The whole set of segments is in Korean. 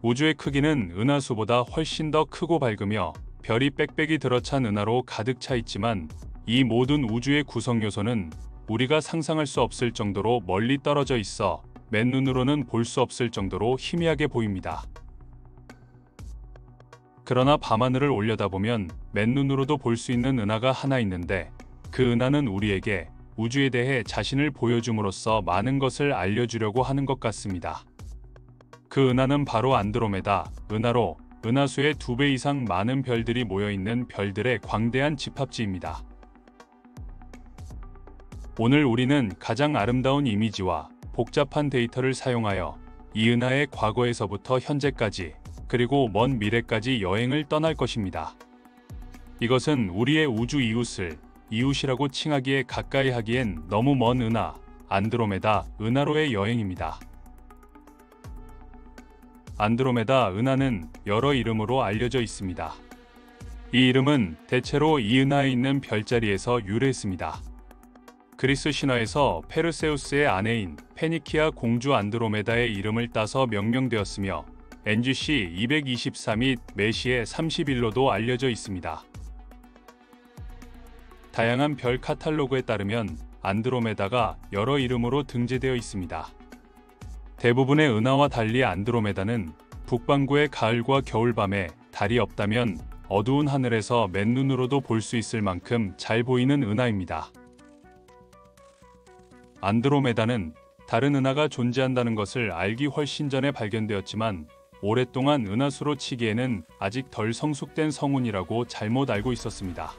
우주의 크기는 은하수보다 훨씬 더 크고 밝으며 별이 빽빽이 들어찬 은하로 가득 차 있지만 이 모든 우주의 구성 요소는 우리가 상상할 수 없을 정도로 멀리 떨어져 있어 맨눈으로는 볼 수 없을 정도로 희미하게 보입니다. 그러나 밤하늘을 올려다보면 맨눈으로도 볼 수 있는 은하가 하나 있는데 그 은하는 우리에게 우주에 대해 자신을 보여줌으로써 많은 것을 알려주려고 하는 것 같습니다. 그 은하는 바로 안드로메다 은하로 은하수의 2배 이상 많은 별들이 모여있는 별들의 광대한 집합지입니다. 오늘 우리는 가장 아름다운 이미지와 복잡한 데이터를 사용하여 이 은하의 과거에서부터 현재까지 그리고 먼 미래까지 여행을 떠날 것입니다. 이것은 우리의 우주 이웃이라고 칭하기에 가까이 하기엔 너무 먼 은하, 안드로메다 은하로의 여행입니다. 안드로메다 은하는 여러 이름으로 알려져 있습니다. 이 이름은 대체로 이 은하에 있는 별자리에서 유래했습니다. 그리스 신화에서 페르세우스의 아내인 페니키아 공주 안드로메다의 이름을 따서 명명되었으며 NGC 224 및 메시에 31로도 알려져 있습니다. 다양한 별 카탈로그에 따르면 안드로메다가 여러 이름으로 등재되어 있습니다. 대부분의 은하와 달리 안드로메다는 북반구의 가을과 겨울밤에 달이 없다면 어두운 하늘에서 맨눈으로도 볼 수 있을 만큼 잘 보이는 은하입니다. 안드로메다는 다른 은하가 존재한다는 것을 알기 훨씬 전에 발견되었지만 오랫동안 은하수로 치기에는 아직 덜 성숙된 성운이라고 잘못 알고 있었습니다.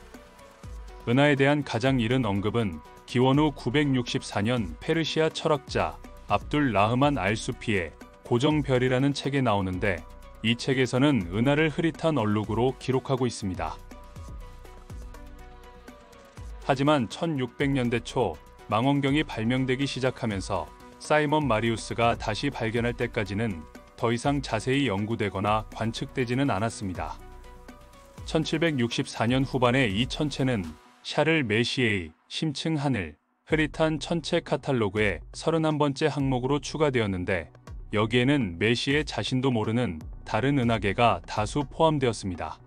은하에 대한 가장 이른 언급은 기원후 964년 페르시아 철학자 압둘 라흐만 알수피의 고정별이라는 책에 나오는데 이 책에서는 은하를 흐릿한 얼룩으로 기록하고 있습니다. 하지만 1600년대 초 망원경이 발명되기 시작하면서 사이먼 마리우스가 다시 발견할 때까지는 더 이상 자세히 연구되거나 관측되지는 않았습니다. 1764년 후반에 이 천체는 샤를 메시에의 심층 하늘, 흐릿한 천체 카탈로그의 31번째 항목으로 추가되었는데 여기에는 메시에 자신도 모르는 다른 은하계가 다수 포함되었습니다.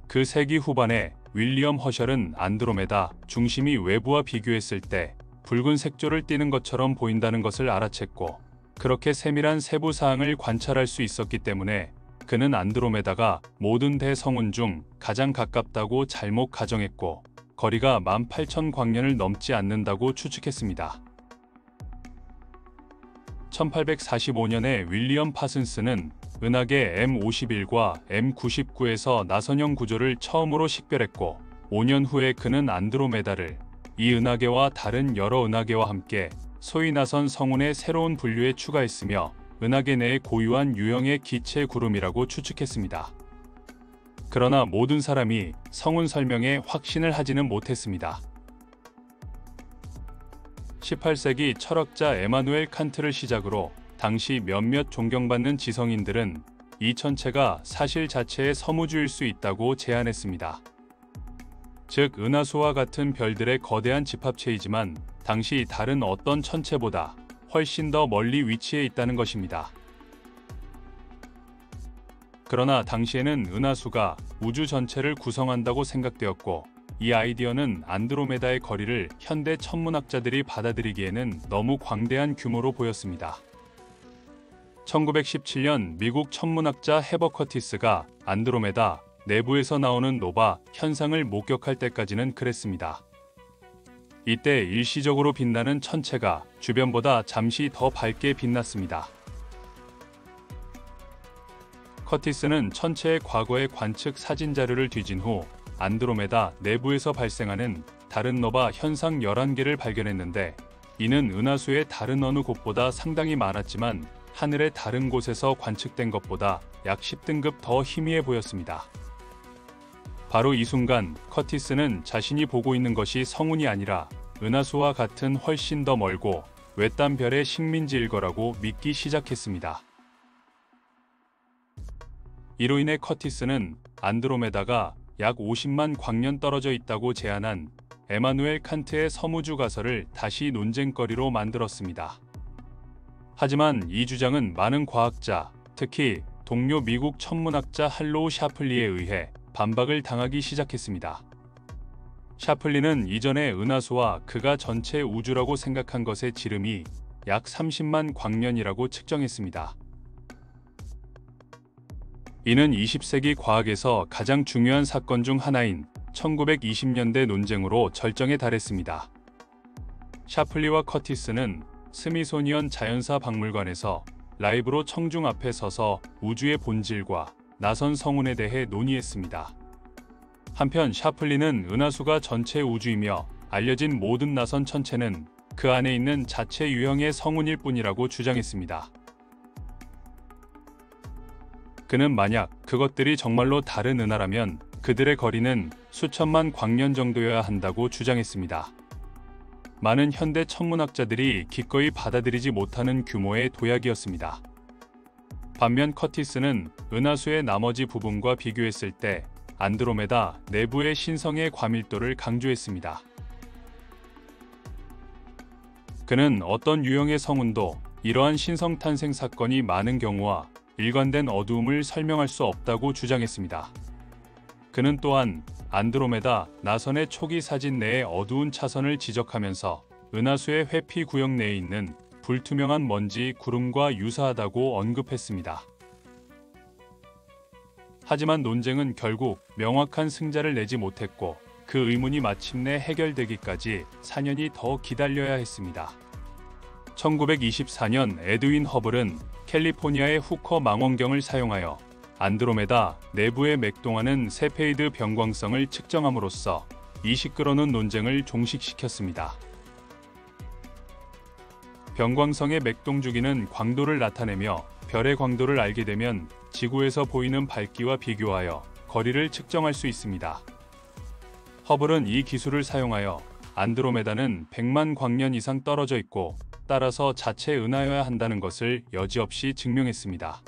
그 세기 후반에 윌리엄 허셜은 안드로메다 중심이 외부와 비교했을 때 붉은 색조를 띠는 것처럼 보인다는 것을 알아챘고 그렇게 세밀한 세부 사항을 관찰할 수 있었기 때문에 그는 안드로메다가 모든 대성운 중 가장 가깝다고 잘못 가정했고 거리가 18,000광년을 넘지 않는다고 추측했습니다. 1845년에 윌리엄 파슨스는 은하계 M51과 M99에서 나선형 구조를 처음으로 식별했고 5년 후에 그는 안드로메다를 이 은하계와 다른 여러 은하계와 함께 소위 나선 성운의 새로운 분류에 추가했으며 은하계 내의 고유한 유형의 기체 구름이라고 추측했습니다. 그러나 모든 사람이 성운 설명에 확신을 하지는 못했습니다. 18세기 철학자 에마누엘 칸트를 시작으로 당시 몇몇 존경받는 지성인들은 이 천체가 사실 자체의 서무주일 수 있다고 제안했습니다. 즉 은하수와 같은 별들의 거대한 집합체이지만 당시 다른 어떤 천체보다 훨씬 더 멀리 위치해 있다는 것입니다. 그러나 당시에는 은하수가 우주 전체를 구성한다고 생각되었고 이 아이디어는 안드로메다의 거리를 현대 천문학자들이 받아들이기에는 너무 광대한 규모로 보였습니다. 1917년 미국 천문학자 헤버 커티스가 안드로메다 내부에서 나오는 노바 현상을 목격할 때까지는 그랬습니다. 이때 일시적으로 빛나는 천체가 주변보다 잠시 더 밝게 빛났습니다. 커티스는 천체의 과거의 관측 사진 자료를 뒤진 후 안드로메다 내부에서 발생하는 다른 노바 현상 11개를 발견했는데 이는 은하수의 다른 어느 곳보다 상당히 많았지만 하늘의 다른 곳에서 관측된 것보다 약 10등급 더 희미해 보였습니다. 바로 이 순간 커티스는 자신이 보고 있는 것이 성운이 아니라 은하수와 같은 훨씬 더 멀고 외딴 별의 식민지일 거라고 믿기 시작했습니다. 이로 인해 커티스는 안드로메다가 약 50만 광년 떨어져 있다고 제안한 에마누엘 칸트의 서무주 가설을 다시 논쟁거리로 만들었습니다. 하지만 이 주장은 많은 과학자, 특히 동료 미국 천문학자 할로우 샤플리에 의해 반박을 당하기 시작했습니다. 샤플리는 이전에 은하수와 그가 전체 우주라고 생각한 것의 지름이 약 30만 광년이라고 측정했습니다. 이는 20세기 과학에서 가장 중요한 사건 중 하나인 1920년대 논쟁으로 절정에 달했습니다. 샤플리와 커티스는 스미소니언 자연사 박물관에서 라이브로 청중 앞에 서서 우주의 본질과 나선 성운에 대해 논의했습니다. 한편 샤플리는 은하수가 전체 우주이며 알려진 모든 나선 천체는 그 안에 있는 자체 유형의 성운일 뿐이라고 주장했습니다. 그는 만약 그것들이 정말로 다른 은하라면 그들의 거리는 수천만 광년 정도여야 한다고 주장했습니다. 많은 현대 천문학자들이 기꺼이 받아들이지 못하는 규모의 도약이었습니다. 반면 커티스는 은하수의 나머지 부분과 비교했을 때 안드로메다 내부의 신성의 과밀도를 강조했습니다. 그는 어떤 유형의 성운도 이러한 신성 탄생 사건이 많은 경우와 일관된 어두움을 설명할 수 없다고 주장했습니다. 그는 또한 안드로메다 나선의 초기 사진 내의 어두운 차선을 지적하면서 은하수의 회피 구역 내에 있는 불투명한 먼지 구름과 유사하다고 언급했습니다. 하지만 논쟁은 결국 명확한 승자를 내지 못했고 그 의문이 마침내 해결되기까지 4년이 더 기다려야 했습니다. 1924년 에드윈 허블은 캘리포니아의 후커 망원경을 사용하여 안드로메다 내부의 맥동하는 세페이드 변광성을 측정함으로써 이 시끄러운 논쟁을 종식시켰습니다. 변광성의 맥동 주기는 광도를 나타내며 별의 광도를 알게 되면 지구에서 보이는 밝기와 비교하여 거리를 측정할 수 있습니다. 허블은 이 기술을 사용하여 안드로메다는 100만 광년 이상 떨어져 있고 따라서 자체 은하여야 한다는 것을 여지없이 증명했습니다.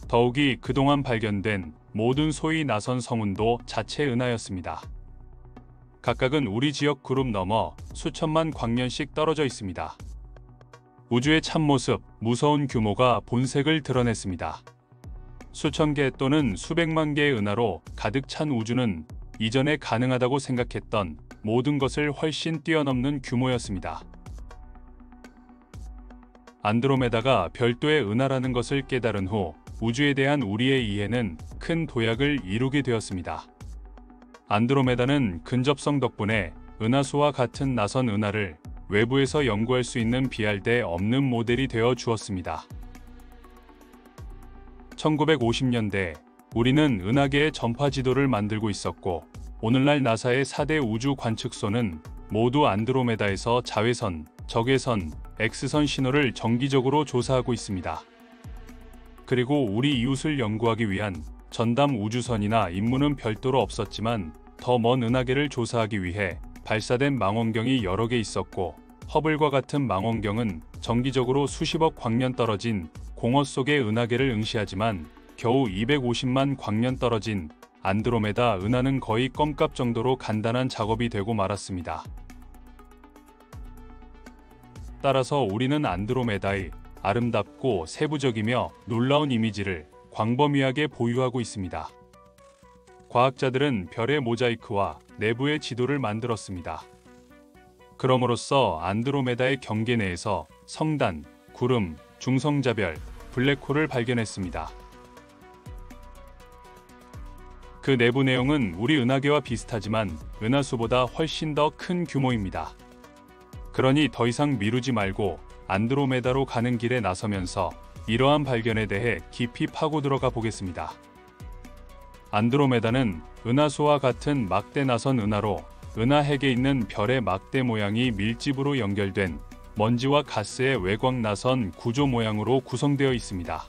더욱이 그동안 발견된 모든 소위 나선 성운도 자체 은하였습니다. 각각은 우리 지역 그룹 넘어 수천만 광년씩 떨어져 있습니다. 우주의 참모습, 무서운 규모가 본색을 드러냈습니다. 수천 개 또는 수백만 개의 은하로 가득 찬 우주는 이전에 가능하다고 생각했던 모든 것을 훨씬 뛰어넘는 규모였습니다. 안드로메다가 별도의 은하라는 것을 깨달은 후 우주에 대한 우리의 이해는 큰 도약을 이루게 되었습니다. 안드로메다는 근접성 덕분에 은하수와 같은 나선 은하를 외부에서 연구할 수 있는 비할 데 없는 모델이 되어 주었습니다. 1950년대 우리는 은하계의 전파 지도를 만들고 있었고 오늘날 나사의 4대 우주 관측소는 모두 안드로메다에서 자외선, 적외선, X선 신호를 정기적으로 조사하고 있습니다. 그리고 우리 이웃을 연구하기 위한 전담 우주선이나 임무는 별도로 없었지만 더 먼 은하계를 조사하기 위해 발사된 망원경이 여러 개 있었고 허블과 같은 망원경은 정기적으로 수십억 광년 떨어진 공허 속의 은하계를 응시하지만 겨우 250만 광년 떨어진 안드로메다 은하는 거의 껌값 정도로 간단한 작업이 되고 말았습니다. 따라서 우리는 안드로메다의 아름답고 세부적이며 놀라운 이미지를 광범위하게 보유하고 있습니다. 과학자들은 별의 모자이크와 내부의 지도를 만들었습니다. 그럼으로써 안드로메다의 경계 내에서 성단, 구름, 중성자별, 블랙홀을 발견했습니다. 그 내부 내용은 우리 은하계와 비슷하지만 은하수보다 훨씬 더 큰 규모입니다. 그러니 더 이상 미루지 말고 안드로메다로 가는 길에 나서면서 이러한 발견에 대해 깊이 파고 들어가 보겠습니다. 안드로메다는 은하수와 같은 막대 나선 은하로 은하핵에 있는 별의 막대 모양이 밀집으로 연결된 먼지와 가스의 외곽 나선 구조 모양으로 구성되어 있습니다.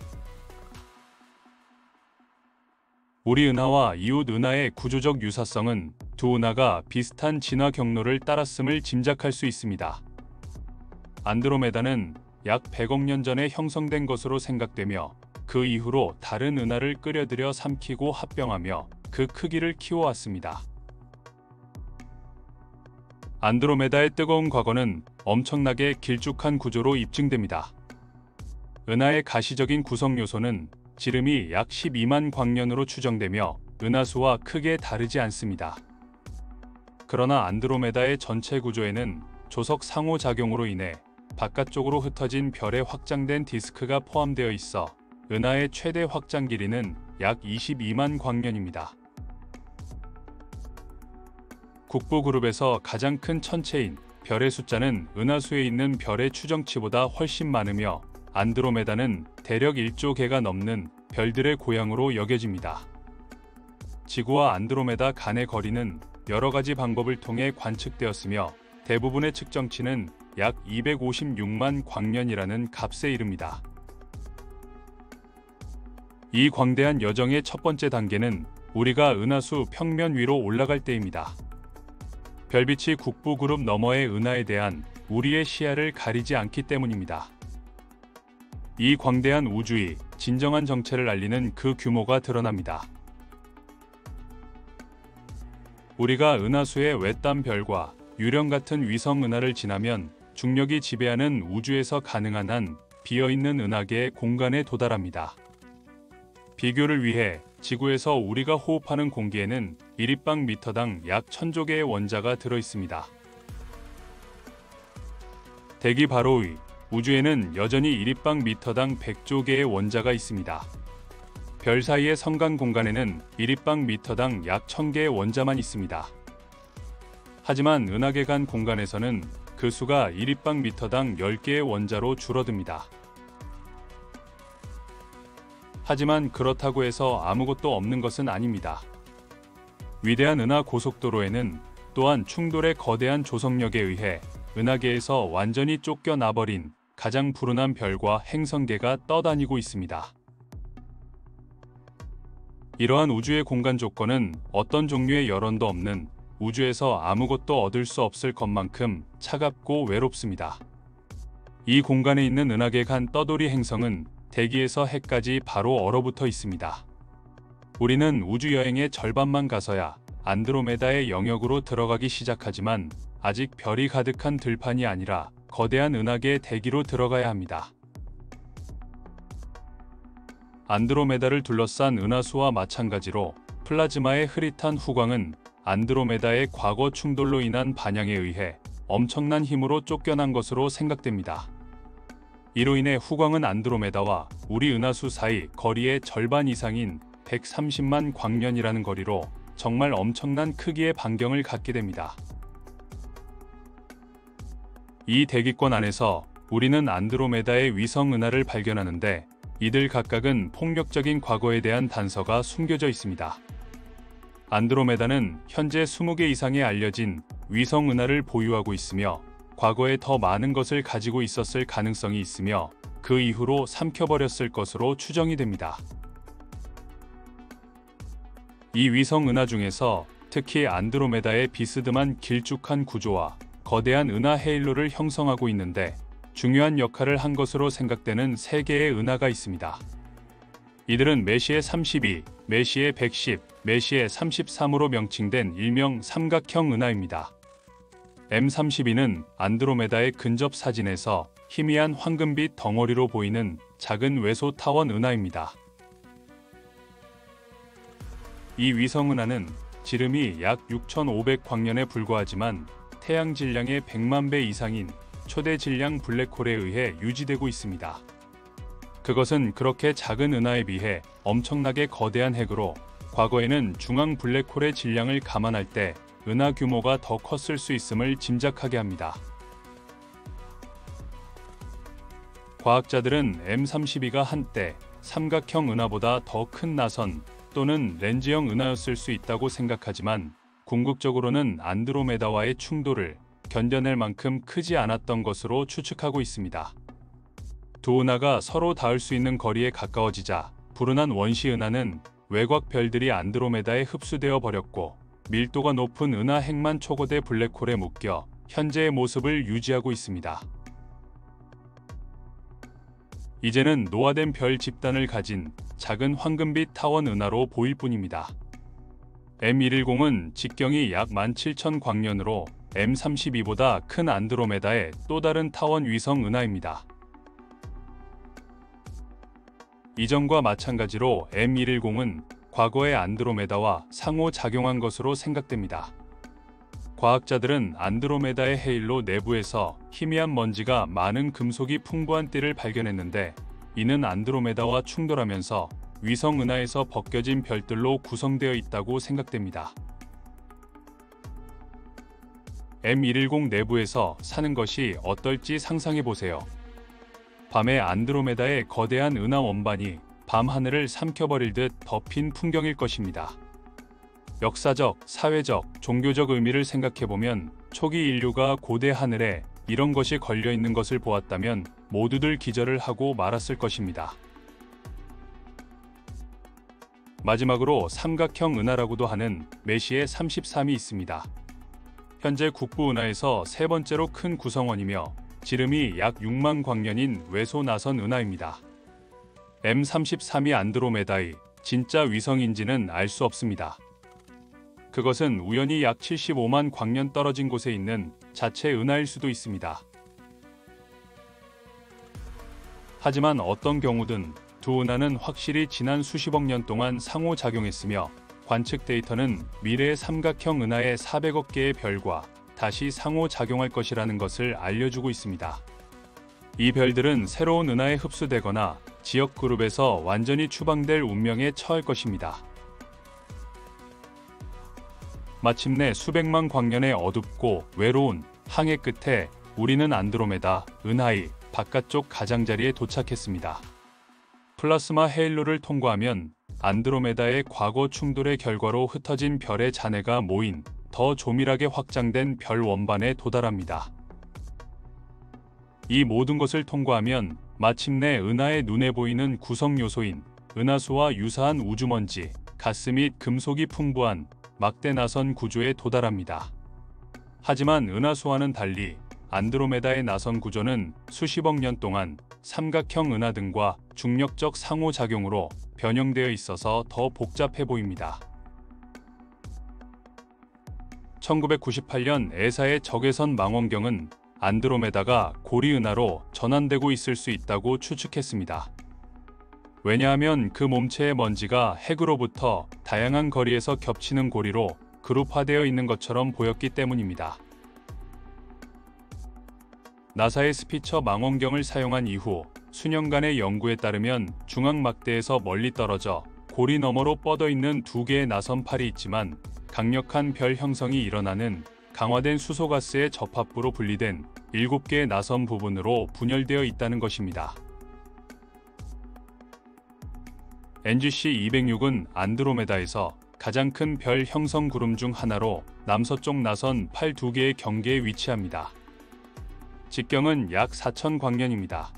우리 은하와 이웃 은하의 구조적 유사성은 두 은하가 비슷한 진화 경로를 따랐음을 짐작할 수 있습니다. 안드로메다는 약 100억 년 전에 형성된 것으로 생각되며 그 이후로 다른 은하를 끌어들여 삼키고 합병하며 그 크기를 키워왔습니다. 안드로메다의 뜨거운 과거는 엄청나게 길쭉한 구조로 입증됩니다. 은하의 가시적인 구성 요소는 지름이 약 12만 광년으로 추정되며 은하수와 크게 다르지 않습니다. 그러나 안드로메다의 전체 구조에는 조석 상호작용으로 인해 바깥쪽으로 흩어진 별의 확장된 디스크가 포함되어 있어 은하의 최대 확장 길이는 약 22만 광년입니다. 국부그룹에서 가장 큰 천체인 별의 숫자는 은하수에 있는 별의 추정치보다 훨씬 많으며 안드로메다는 대략 1조 개가 넘는 별들의 고향으로 여겨집니다. 지구와 안드로메다 간의 거리는 여러 가지 방법을 통해 관측되었으며 대부분의 측정치는 약 256만 광년이라는 값에 이릅니다. 이 광대한 여정의 첫 번째 단계는 우리가 은하수 평면 위로 올라갈 때입니다. 별빛이 국부그룹 너머의 은하에 대한 우리의 시야를 가리지 않기 때문입니다. 이 광대한 우주의 진정한 정체를 알리는 그 규모가 드러납니다. 우리가 은하수의 외딴 별과 유령 같은 위성 은하를 지나면 중력이 지배하는 우주에서 가능한 한 비어있는 은하계의 공간에 도달합니다. 비교를 위해 지구에서 우리가 호흡하는 공기에는 1立方미터당 약 1000조 개의 원자가 들어있습니다. 대기 바로의 우주에는 여전히 1立方미터당 100조 개의 원자가 있습니다. 별 사이의 성간 공간에는 1立方미터당 약 1000개의 원자만 있습니다. 하지만 은하계 간 공간에서는 그 수가 1立方미터당 10개의 원자로 줄어듭니다. 하지만 그렇다고 해서 아무것도 없는 것은 아닙니다. 위대한 은하 고속도로에는 또한 충돌의 거대한 조성력에 의해 은하계에서 완전히 쫓겨나버린 가장 푸른한 별과 행성계가 떠다니고 있습니다. 이러한 우주의 공간 조건은 어떤 종류의 여론도 없는 우주에서 아무것도 얻을 수 없을 것만큼 차갑고 외롭습니다. 이 공간에 있는 은하계 간 떠돌이 행성은 대기에서 해까지 바로 얼어붙어 있습니다. 우리는 우주 여행의 절반만 가서야 안드로메다의 영역으로 들어가기 시작하지만 아직 별이 가득한 들판이 아니라 거대한 은하계의 대기로 들어가야 합니다. 안드로메다를 둘러싼 은하수와 마찬가지로 플라즈마의 흐릿한 후광은 안드로메다의 과거 충돌로 인한 반향에 의해 엄청난 힘으로 쫓겨난 것으로 생각됩니다. 이로 인해 후광은 안드로메다와 우리 은하수 사이 거리의 절반 이상인 130만 광년이라는 거리로 정말 엄청난 크기의 반경을 갖게 됩니다. 이 대기권 안에서 우리는 안드로메다의 위성 은하를 발견하는데 이들 각각은 폭력적인 과거에 대한 단서가 숨겨져 있습니다. 안드로메다는 현재 20개 이상의 알려진 위성 은하를 보유하고 있으며 과거에 더 많은 것을 가지고 있었을 가능성이 있으며 그 이후로 삼켜버렸을 것으로 추정이 됩니다. 이 위성 은하 중에서 특히 안드로메다의 비스듬한 길쭉한 구조와 거대한 은하 헤일로를 형성하고 있는데 중요한 역할을 한 것으로 생각되는 3개의 은하가 있습니다. 이들은 메시에 32, 메시에 110, 메시에 33으로 명칭된 일명 삼각형 은하입니다. M32는 안드로메다의 근접 사진에서 희미한 황금빛 덩어리로 보이는 작은 외소 타원 은하입니다. 이 위성 은하는 지름이 약 6,500광년에 불과하지만 태양 질량의 100만 배 이상인 초대 질량 블랙홀에 의해 유지되고 있습니다. 그것은 그렇게 작은 은하에 비해 엄청나게 거대한 핵으로 과거에는 중앙 블랙홀의 질량을 감안할 때 은하 규모가 더 컸을 수 있음을 짐작하게 합니다. 과학자들은 M32가 한때 삼각형 은하보다 더 큰 나선 또는 렌즈형 은하였을 수 있다고 생각하지만 궁극적으로는 안드로메다와의 충돌을 견뎌낼 만큼 크지 않았던 것으로 추측하고 있습니다. 두 은하가 서로 닿을 수 있는 거리에 가까워지자 불운한 원시 은하는 외곽 별들이 안드로메다에 흡수되어 버렸고 밀도가 높은 은하 핵만 초거대 블랙홀에 묶여 현재의 모습을 유지하고 있습니다. 이제는 노화된 별 집단을 가진 작은 황금빛 타원 은하로 보일 뿐입니다. M110은 직경이 약 17,000광년으로 M32보다 큰 안드로메다의 또 다른 타원 위성 은하입니다. 이전과 마찬가지로 M110은 과거의 안드로메다와 상호작용한 것으로 생각됩니다. 과학자들은 안드로메다의 헤일로 내부에서 희미한 먼지가 많은 금속이 풍부한 띠를 발견했는데, 이는 안드로메다와 충돌하면서 위성 은하에서 벗겨진 별들로 구성되어 있다고 생각됩니다. M110 내부에서 사는 것이 어떨지 상상해 보세요. 밤에 안드로메다의 거대한 은하 원반이 밤하늘을 삼켜버릴 듯 덮인 풍경일 것입니다. 역사적, 사회적, 종교적 의미를 생각해보면 초기 인류가 고대 하늘에 이런 것이 걸려있는 것을 보았다면 모두들 기절을 하고 말았을 것입니다. 마지막으로 삼각형 은하라고도 하는 메시의 33이 있습니다. 현재 국부 은하에서 세 번째로 큰 구성원이며 지름이 약 6만 광년인 외소 나선 은하입니다. M33이 안드로메다의 진짜 위성인지는 알 수 없습니다. 그것은 우연히 약 75만 광년 떨어진 곳에 있는 자체 은하일 수도 있습니다. 하지만 어떤 경우든 두 은하는 확실히 지난 수십억 년 동안 상호작용했으며, 관측 데이터는 미래의 삼각형 은하의 400억 개의 별과 다시 상호작용할 것이라는 것을 알려주고 있습니다. 이 별들은 새로운 은하에 흡수되거나 지역 그룹에서 완전히 추방될 운명에 처할 것입니다. 마침내 수백만 광년의 어둡고 외로운 항해 끝에 우리는 안드로메다 은하의 바깥쪽 가장자리에 도착했습니다. 플라스마 헤일로를 통과하면 안드로메다의 과거 충돌의 결과로 흩어진 별의 잔해가 모인 더 조밀하게 확장된 별 원반에 도달합니다. 이 모든 것을 통과하면 마침내 은하의 눈에 보이는 구성 요소인 은하수와 유사한 우주먼지, 가스 및 금속이 풍부한 막대 나선 구조에 도달합니다. 하지만 은하수와는 달리 안드로메다의 나선 구조는 수십억 년 동안 삼각형 은하 등과 중력적 상호작용으로 변형되어 있어서 더 복잡해 보입니다. 1998년 에사의 적외선 망원경은 안드로메다가 고리 은하로 전환되고 있을 수 있다고 추측했습니다. 왜냐하면 그 몸체의 먼지가 핵으로부터 다양한 거리에서 겹치는 고리로 그룹화되어 있는 것처럼 보였기 때문입니다. 나사의 스피처 망원경을 사용한 이후 수년간의 연구에 따르면 중앙막대에서 멀리 떨어져 고리 너머로 뻗어 있는 두 개의 나선팔이 있지만, 강력한 별 형성이 일어나는 강화된 수소가스의 접합부로 분리된 7개의 나선 부분으로 분열되어 있다는 것입니다. NGC-206은 안드로메다에서 가장 큰 별 형성 구름 중 하나로 남서쪽 나선 82개의 경계에 위치합니다. 직경은 약 4,000 광년입니다.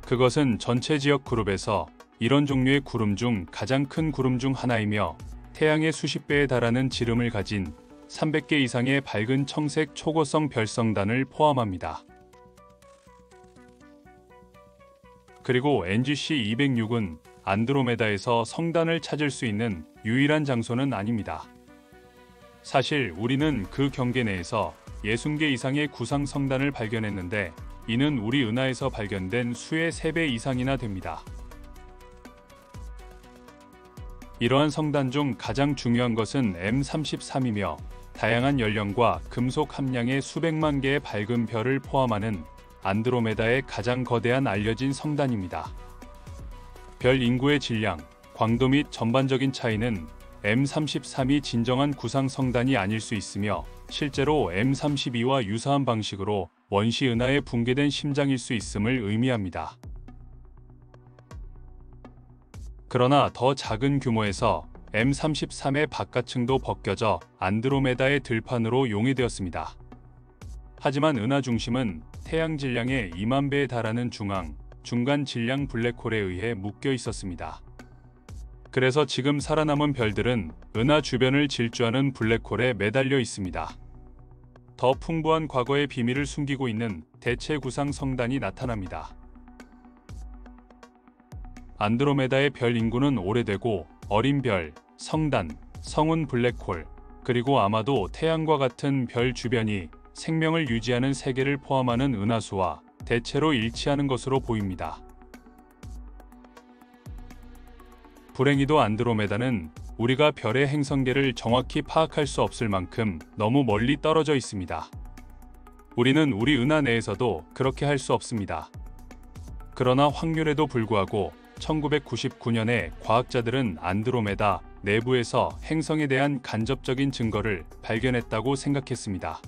그것은 전체 지역 그룹에서 이런 종류의 구름 중 가장 큰 구름 중 하나이며, 태양의 수십 배에 달하는 지름을 가진 300개 이상의 밝은 청색 초고성 별성단을 포함합니다. 그리고 NGC-206은 안드로메다에서 성단을 찾을 수 있는 유일한 장소는 아닙니다. 사실 우리는 그 경계 내에서 60개 이상의 구상 성단을 발견했는데, 이는 우리 은하에서 발견된 수의 3배 이상이나 됩니다. 이러한 성단 중 가장 중요한 것은 M33이며, 다양한 연령과 금속 함량의 수백만 개의 밝은 별을 포함하는 안드로메다의 가장 거대한 알려진 성단입니다. 별 인구의 질량, 광도 및 전반적인 차이는 M33이 진정한 구상 성단이 아닐 수 있으며, 실제로 M32와 유사한 방식으로 원시 은하에 붕괴된 심장일 수 있음을 의미합니다. 그러나 더 작은 규모에서 M33의 바깥층도 벗겨져 안드로메다의 들판으로 용이되었습니다. 하지만 은하 중심은 태양 질량의 2만 배에 달하는 중간 질량 블랙홀에 의해 묶여 있었습니다. 그래서 지금 살아남은 별들은 은하 주변을 질주하는 블랙홀에 매달려 있습니다. 더 풍부한 과거의 비밀을 숨기고 있는 대체 구상 성단이 나타납니다. 안드로메다의 별 인구는 오래되고 어린 별, 성단, 성운 블랙홀, 그리고 아마도 태양과 같은 별 주변이 생명을 유지하는 세계를 포함하는 은하수와 대체로 일치하는 것으로 보입니다. 불행히도 안드로메다는 우리가 별의 행성계를 정확히 파악할 수 없을 만큼 너무 멀리 떨어져 있습니다. 우리는 우리 은하 내에서도 그렇게 할 수 없습니다. 그러나 확률에도 불구하고 1999년에 과학자들은 안드로메다 내부에서 행성에 대한 간접적인 증거를 발견했다고 생각했습니다.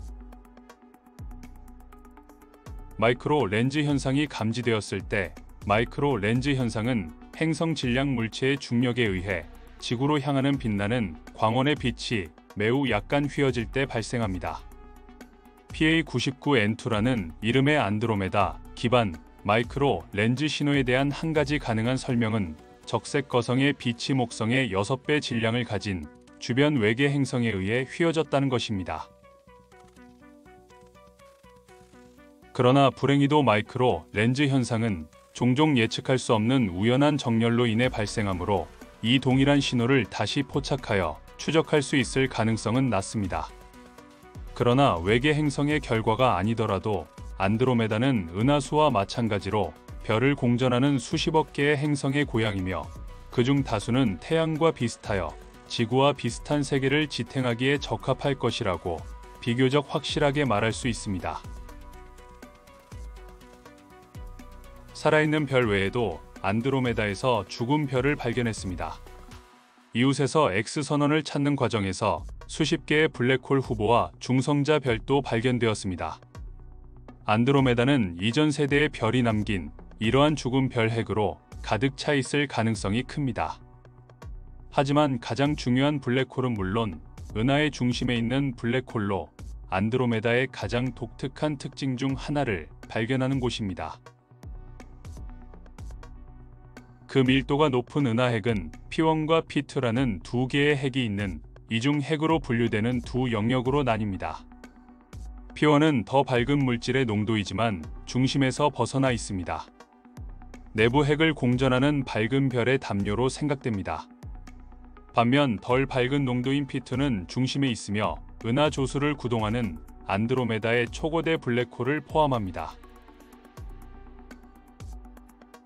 마이크로 렌즈 현상이 감지되었을 때, 마이크로 렌즈 현상은 행성 질량 물체의 중력에 의해 지구로 향하는 빛나는 광원의 빛이 매우 약간 휘어질 때 발생합니다. PA99N2라는 이름의 안드로메다 기반 마이크로 렌즈 신호에 대한 한 가지 가능한 설명은 적색 거성의 빛이 목성의 6배 질량을 가진 주변 외계 행성에 의해 휘어졌다는 것입니다. 그러나 불행히도 마이크로 렌즈 현상은 종종 예측할 수 없는 우연한 정렬로 인해 발생하므로 이 동일한 신호를 다시 포착하여 추적할 수 있을 가능성은 낮습니다. 그러나 외계 행성의 결과가 아니더라도 안드로메다는 은하수와 마찬가지로 별을 공전하는 수십억 개의 행성의 고향이며 그중 다수는 태양과 비슷하여 지구와 비슷한 세계를 지탱하기에 적합할 것이라고 비교적 확실하게 말할 수 있습니다. 살아있는 별 외에도 안드로메다에서 죽은 별을 발견했습니다. 이웃에서 X선원을 찾는 과정에서 수십 개의 블랙홀 후보와 중성자 별도 발견되었습니다. 안드로메다는 이전 세대의 별이 남긴 이러한 죽은 별 핵으로 가득 차 있을 가능성이 큽니다. 하지만 가장 중요한 블랙홀은 물론 은하의 중심에 있는 블랙홀로 안드로메다의 가장 독특한 특징 중 하나를 발견하는 곳입니다. 그 밀도가 높은 은하 핵은 P1과 P2라는 두 개의 핵이 있는 이중 핵으로 분류되는 두 영역으로 나뉩니다. P1은 더 밝은 물질의 농도이지만 중심에서 벗어나 있습니다. 내부 핵을 공전하는 밝은 별의 담요로 생각됩니다. 반면 덜 밝은 농도인 P2는 중심에 있으며 은하 조수를 구동하는 안드로메다의 초고대 블랙홀을 포함합니다.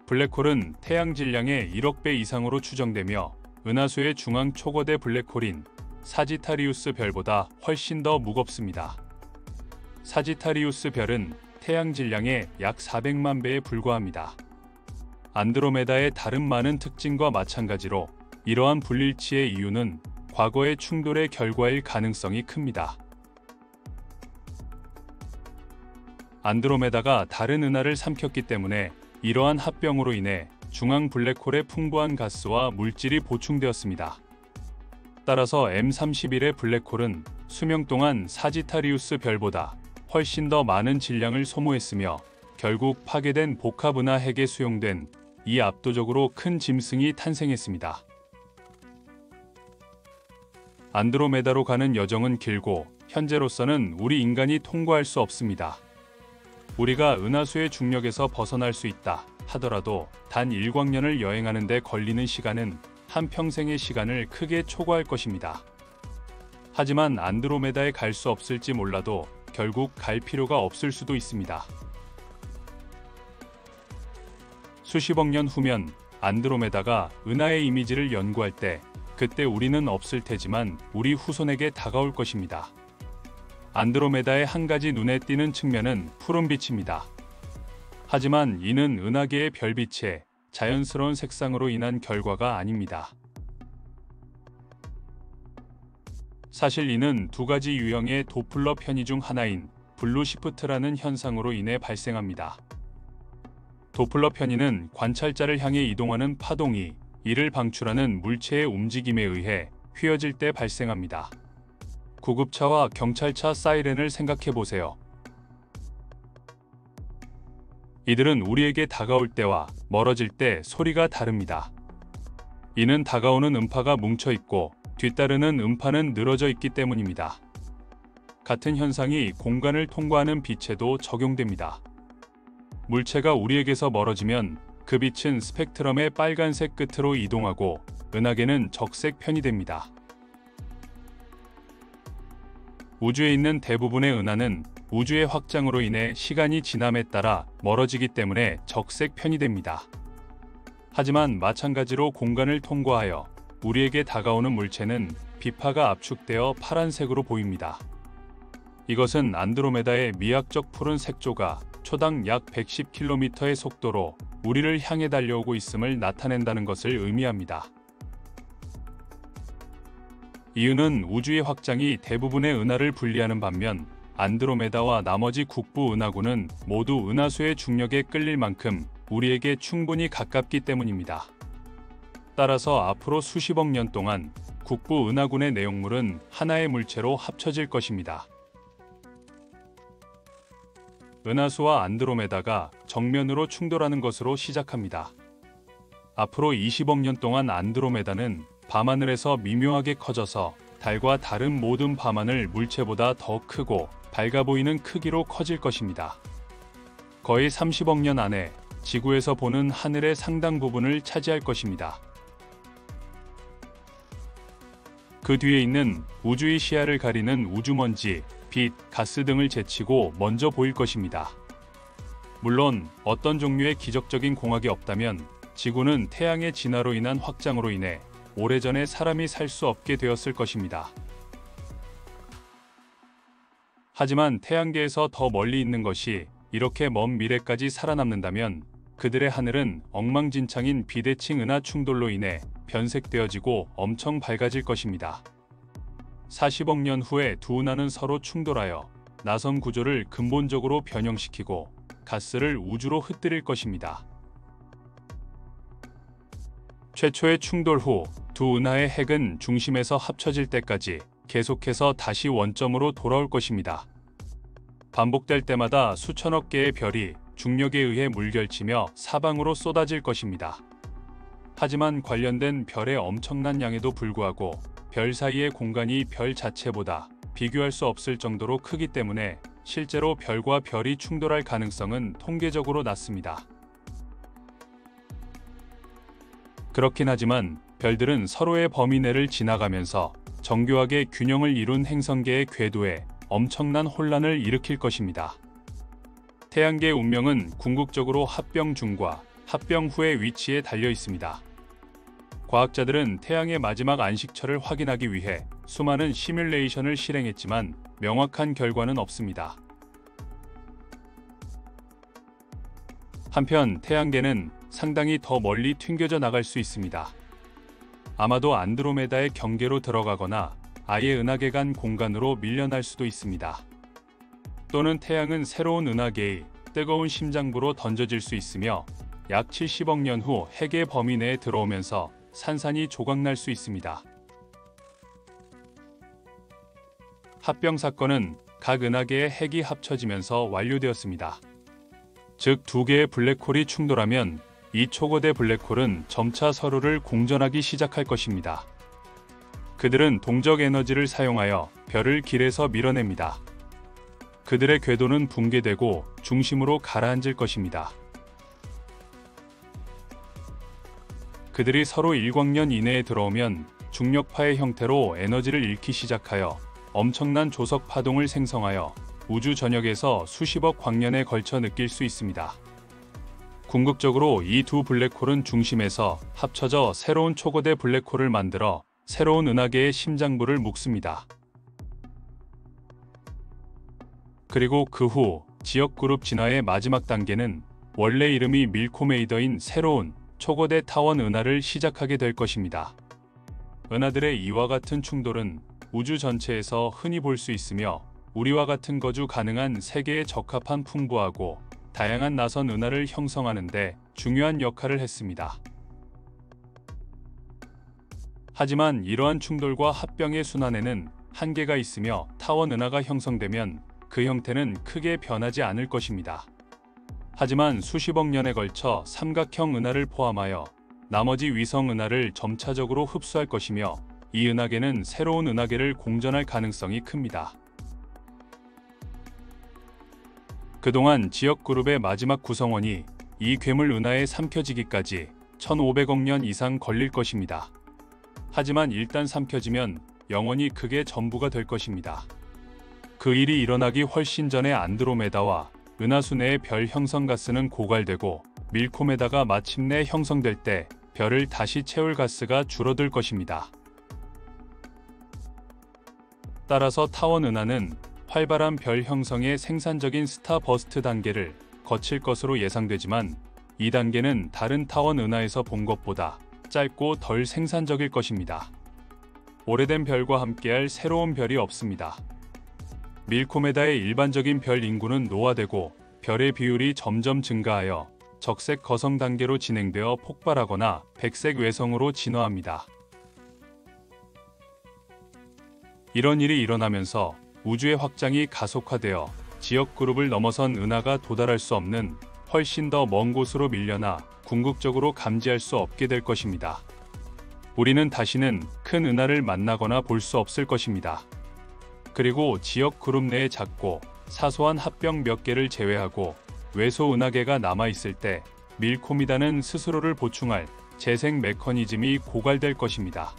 블랙홀은 태양 질량의 1억 배 이상으로 추정되며 은하수의 중앙 초거대 블랙홀인 사지타리우스 별보다 훨씬 더 무겁습니다. 사지타리우스 별은 태양 질량의 약 400만 배에 불과합니다. 안드로메다의 다른 많은 특징과 마찬가지로 이러한 불일치의 이유는 과거의 충돌의 결과일 가능성이 큽니다. 안드로메다가 다른 은하를 삼켰기 때문에 이러한 합병으로 인해 중앙 블랙홀에 풍부한 가스와 물질이 보충되었습니다. 따라서 M31의 블랙홀은 수명 동안 사지타리우스 별보다 훨씬 더 많은 질량을 소모했으며 결국 파괴된 복합 은하 핵에 수용된 이 압도적으로 큰 짐승이 탄생했습니다. 안드로메다로 가는 여정은 길고 현재로서는 우리 인간이 통과할 수 없습니다. 우리가 은하수의 중력에서 벗어날 수 있다 하더라도 단 일광년을 여행하는 데 걸리는 시간은 한평생의 시간을 크게 초과할 것입니다. 하지만 안드로메다에 갈 수 없을지 몰라도 결국 갈 필요가 없을 수도 있습니다. 수십억 년 후면 안드로메다가 은하의 이미지를 연구할 때 그때 우리는 없을 테지만 우리 후손에게 다가올 것입니다. 안드로메다의 한 가지 눈에 띄는 측면은 푸른빛입니다. 하지만 이는 은하계의 별빛의 자연스러운 색상으로 인한 결과가 아닙니다. 사실 이는 두 가지 유형의 도플러 편의 중 하나인 블루 시프트라는 현상으로 인해 발생합니다. 도플러 편의는 관찰자를 향해 이동하는 파동이 이를 방출하는 물체의 움직임에 의해 휘어질 때 발생합니다. 구급차와 경찰차 사이렌을 생각해 보세요. 이들은 우리에게 다가올 때와 멀어질 때 소리가 다릅니다. 이는 다가오는 음파가 뭉쳐 있고 뒤따르는 음파는 늘어져 있기 때문입니다. 같은 현상이 공간을 통과하는 빛에도 적용됩니다. 물체가 우리에게서 멀어지면 그 빛은 스펙트럼의 빨간색 끝으로 이동하고 은하계는 적색 편이 됩니다. 우주에 있는 대부분의 은하는 우주의 확장으로 인해 시간이 지남에 따라 멀어지기 때문에 적색 편이 됩니다. 하지만 마찬가지로 공간을 통과하여 우리에게 다가오는 물체는 비파가 압축되어 파란색으로 보입니다. 이것은 안드로메다의 미학적 푸른 색조가 초당 약 110km의 속도로 우리를 향해 달려오고 있음을 나타낸다는 것을 의미합니다. 이유는 우주의 확장이 대부분의 은하를 분리하는 반면 안드로메다와 나머지 국부 은하군은 모두 은하수의 중력에 끌릴 만큼 우리에게 충분히 가깝기 때문입니다. 따라서 앞으로 수십억 년 동안 국부 은하군의 내용물은 하나의 물체로 합쳐질 것입니다. 은하수와 안드로메다가 정면으로 충돌하는 것으로 시작합니다. 앞으로 20억 년 동안 안드로메다는 밤하늘에서 미묘하게 커져서 달과 다른 모든 밤하늘 물체보다 더 크고 밝아 보이는 크기로 커질 것입니다. 거의 30억 년 안에 지구에서 보는 하늘의 상당 부분을 차지할 것입니다. 그 뒤에 있는 우주의 시야를 가리는 우주먼지, 빛, 가스 등을 제치고 먼저 보일 것입니다. 물론 어떤 종류의 기적적인 공학이 없다면 지구는 태양의 진화로 인한 확장으로 인해 오래전에 사람이 살 수 없게 되었을 것입니다. 하지만 태양계에서 더 멀리 있는 것이 이렇게 먼 미래까지 살아남는다면 그들의 하늘은 엉망진창인 비대칭 은하 충돌로 인해 변색되어지고 엄청 밝아질 것입니다. 40억 년 후에 두 은하는 서로 충돌하여 나선 구조를 근본적으로 변형시키고 가스를 우주로 흩뜨릴 것입니다. 최초의 충돌 후 두 은하의 핵은 중심에서 합쳐질 때까지 계속해서 다시 원점으로 돌아올 것입니다. 반복될 때마다 수천억 개의 별이 중력에 의해 물결치며 사방으로 쏟아질 것입니다. 하지만 관련된 별의 엄청난 양에도 불구하고 별 사이의 공간이 별 자체보다 비교할 수 없을 정도로 크기 때문에 실제로 별과 별이 충돌할 가능성은 통계적으로 낮습니다. 그렇긴 하지만 별들은 서로의 범위 내를 지나가면서 정교하게 균형을 이룬 행성계의 궤도에 엄청난 혼란을 일으킬 것입니다. 태양계의 운명은 궁극적으로 합병 중과 합병 후의 위치에 달려 있습니다. 과학자들은 태양의 마지막 안식처를 확인하기 위해 수많은 시뮬레이션을 실행했지만 명확한 결과는 없습니다. 한편 태양계는 상당히 더 멀리 튕겨져 나갈 수 있습니다. 아마도 안드로메다의 경계로 들어가거나 아예 은하계 간 공간으로 밀려날 수도 있습니다. 또는 태양은 새로운 은하계의 뜨거운 심장부로 던져질 수 있으며 약 70억 년 후 핵의 범위 내에 들어오면서 산산이 조각날 수 있습니다. 합병 사건은 각 은하계의 핵이 합쳐지면서 완료되었습니다. 즉 두 개의 블랙홀이 충돌하면 이 초거대 블랙홀은 점차 서로를 공전하기 시작할 것입니다. 그들은 동적 에너지를 사용하여 별을 길에서 밀어냅니다. 그들의 궤도는 붕괴되고 중심으로 가라앉을 것입니다. 그들이 서로 일광년 이내에 들어오면 중력파의 형태로 에너지를 잃기 시작하여 엄청난 조석 파동을 생성하여 우주 전역에서 수십억 광년에 걸쳐 느낄 수 있습니다. 궁극적으로 이 두 블랙홀은 중심에서 합쳐져 새로운 초거대 블랙홀을 만들어 새로운 은하계의 심장부를 묶습니다. 그리고 그 후 지역그룹 진화의 마지막 단계는 원래 이름이 밀코메이더인 새로운 초거대 타원 은하를 시작하게 될 것입니다. 은하들의 이와 같은 충돌은 우주 전체에서 흔히 볼 수 있으며 우리와 같은 거주 가능한 세계에 적합한 풍부하고 다양한 나선 은하를 형성하는 데 중요한 역할을 했습니다. 하지만 이러한 충돌과 합병의 순환에는 한계가 있으며 타원 은하가 형성되면 그 형태는 크게 변하지 않을 것입니다. 하지만 수십억 년에 걸쳐 삼각형 은하를 포함하여 나머지 위성 은하를 점차적으로 흡수할 것이며 이 은하계는 새로운 은하계를 공전할 가능성이 큽니다. 그동안 지역그룹의 마지막 구성원이 이 괴물 은하에 삼켜지기까지 1500억 년 이상 걸릴 것입니다. 하지만 일단 삼켜지면 영원히 그게 전부가 될 것입니다. 그 일이 일어나기 훨씬 전에 안드로메다와 은하수 내의 별 형성 가스는 고갈되고 밀코메다가 마침내 형성될 때 별을 다시 채울 가스가 줄어들 것입니다. 따라서 타원 은하는 활발한 별 형성의 생산적인 스타버스트 단계를 거칠 것으로 예상되지만 이 단계는 다른 타원 은하에서 본 것보다 짧고 덜 생산적일 것입니다. 오래된 별과 함께할 새로운 별이 없습니다. 밀코메다의 일반적인 별 인구는 노화되고 별의 비율이 점점 증가하여 적색 거성 단계로 진행되어 폭발하거나 백색 외성으로 진화합니다. 이런 일이 일어나면서 우주의 확장이 가속화되어 지역 그룹을 넘어선 은하가 도달할 수 없는 훨씬 더 먼 곳으로 밀려나 궁극적으로 감지할 수 없게 될 것입니다. 우리는 다시는 큰 은하를 만나거나 볼 수 없을 것입니다. 그리고 지역 그룹 내의 작고 사소한 합병 몇 개를 제외하고 외소 은하계가 남아있을 때 밀코메다는 스스로를 보충할 재생 메커니즘이 고갈될 것입니다.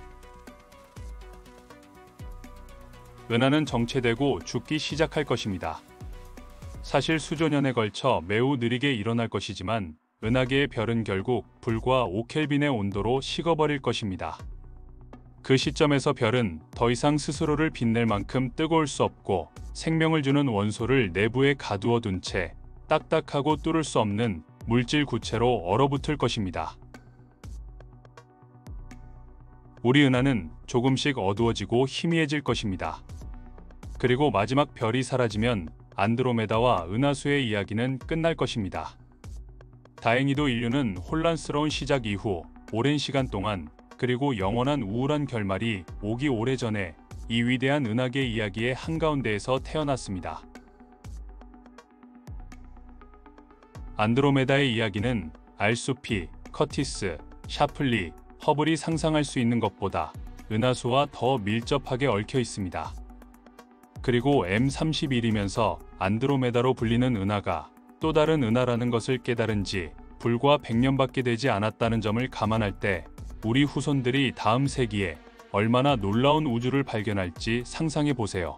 은하는 정체되고 죽기 시작할 것입니다. 사실 수조 년에 걸쳐 매우 느리게 일어날 것이지만 은하계의 별은 결국 불과 5켈빈의 온도로 식어버릴 것입니다. 그 시점에서 별은 더 이상 스스로를 빛낼 만큼 뜨거울 수 없고 생명을 주는 원소를 내부에 가두어 둔 채 딱딱하고 뚫을 수 없는 물질 구체로 얼어붙을 것입니다. 우리 은하는 조금씩 어두워지고 희미해질 것입니다. 그리고 마지막 별이 사라지면 안드로메다와 은하수의 이야기는 끝날 것입니다. 다행히도 인류는 혼란스러운 시작 이후 오랜 시간 동안 그리고 영원한 우울한 결말이 오기 오래전에 이 위대한 은하계 이야기의 한가운데에서 태어났습니다. 안드로메다의 이야기는 알수피, 커티스, 샤플리, 허블이 상상할 수 있는 것보다 은하수와 더 밀접하게 얽혀 있습니다. 그리고 M31이면서 안드로메다로 불리는 은하가 또 다른 은하라는 것을 깨달은 지 불과 100년밖에 되지 않았다는 점을 감안할 때 우리 후손들이 다음 세기에 얼마나 놀라운 우주를 발견할지 상상해 보세요.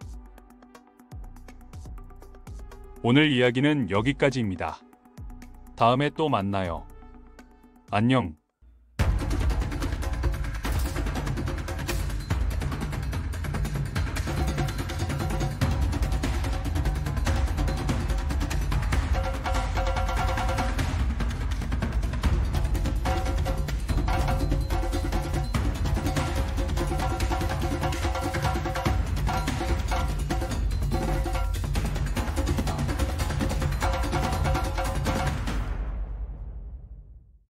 오늘 이야기는 여기까지입니다. 다음에 또 만나요. 안녕.